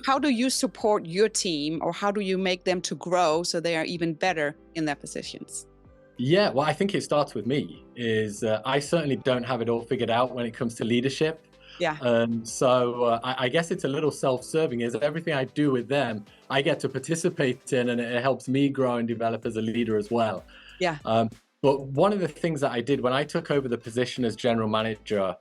how do you support your team, or how do you make them to grow so they are even better in their positions? Yeah, well, I think it starts with me. I certainly don't have it all figured out when it comes to leadership. Yeah, I guess it's a little self-serving, is everything I do with them, I get to participate in, and it helps me grow and develop as a leader as well. yeah, Um, but one of the things that I did when I took over the position as general manager,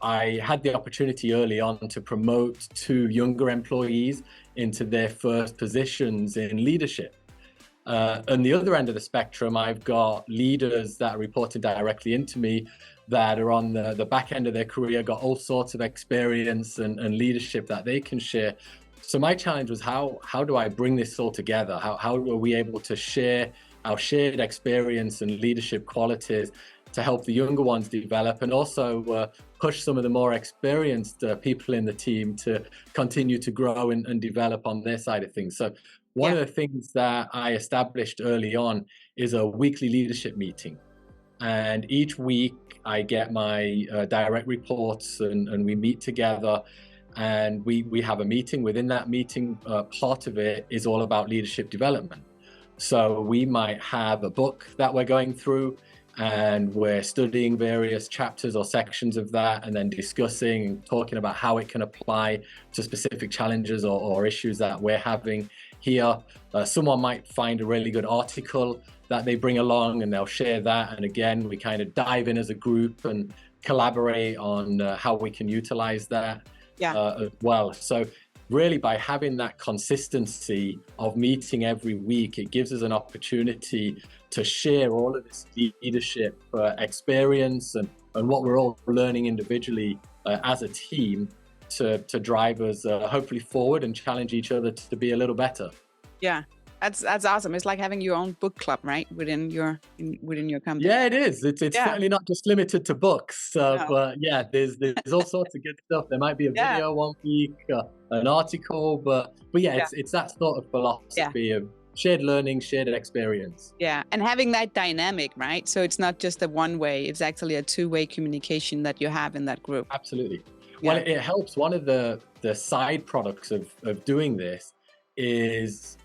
I had the opportunity early on to promote 2 younger employees into their first positions in leadership. On the other end of the spectrum, I've got leaders that are reporting directly into me that are on the back end of their career, got all sorts of experience and leadership that they can share. So my challenge was how do I bring this all together? How are we able to share our shared experience and leadership qualities to help the younger ones develop, and also push some of the more experienced people in the team to continue to grow and develop on their side of things. So one yeah, of the things that I established early on is a weekly leadership meeting. And each week I get my direct reports, and we meet together, and we have a meeting. Within that meeting, part of it is all about leadership development. So we might have a book that we're going through, and we're studying various chapters or sections of that, and then discussing and talking about how it can apply to specific challenges or issues that we're having here. Someone might find a really good article that they bring along, and they'll share that. And again, we kind of dive in as a group and collaborate on how we can utilize that as well. So really, by having that consistency of meeting every week, it gives us an opportunity to share all of this leadership experience and what we're all learning individually as a team to drive us hopefully forward and challenge each other to be a little better. yeah. That's awesome. It's like having your own book club, right? Within your company. Yeah, it is. It's Yeah. certainly not just limited to books, No. but yeah, there's all sorts of good stuff. There might be a Yeah. video one week, an article, but yeah, Yeah. it's that sort of philosophy of shared learning, shared experience. Yeah. And having that dynamic, right? So it's not just a one way, it's actually a two-way communication that you have in that group. Absolutely. Yeah. Well, it helps. One of the side products of doing this is,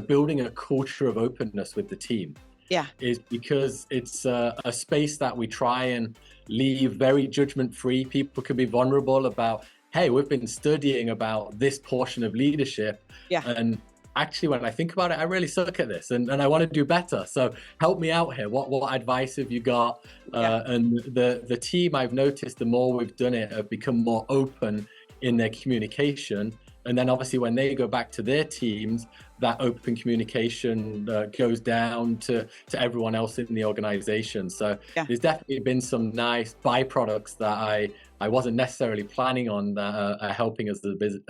building a culture of openness with the team. Yeah. Is because it's a space that we try and leave very judgment-free. People can be vulnerable about, hey, we've been studying about this portion of leadership. Yeah. And actually, when I think about it, I really suck at this, and I want to do better. So help me out here. What advice have you got? And the team, I've noticed, the more we've done it, have become more open in their communication. And then obviously when they go back to their teams, that open communication goes down to everyone else in the organization. So there's definitely been some nice byproducts that I wasn't necessarily planning on that are helping us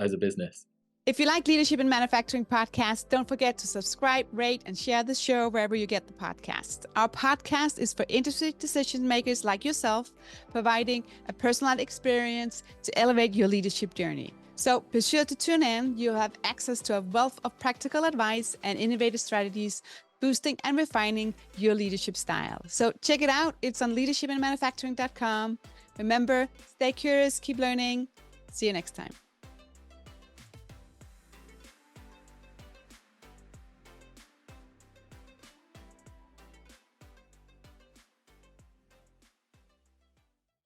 as a business. If you like Leadership in Manufacturing podcast, don't forget to subscribe, rate, and share the show wherever you get the podcast. Our podcast is for industry decision makers like yourself, providing a personalized experience to elevate your leadership journey. So be sure to tune in. You'll have access to a wealth of practical advice and innovative strategies, boosting and refining your leadership style. So check it out. It's on leadershipinmanufacturing.com. Remember, stay curious, keep learning. See you next time.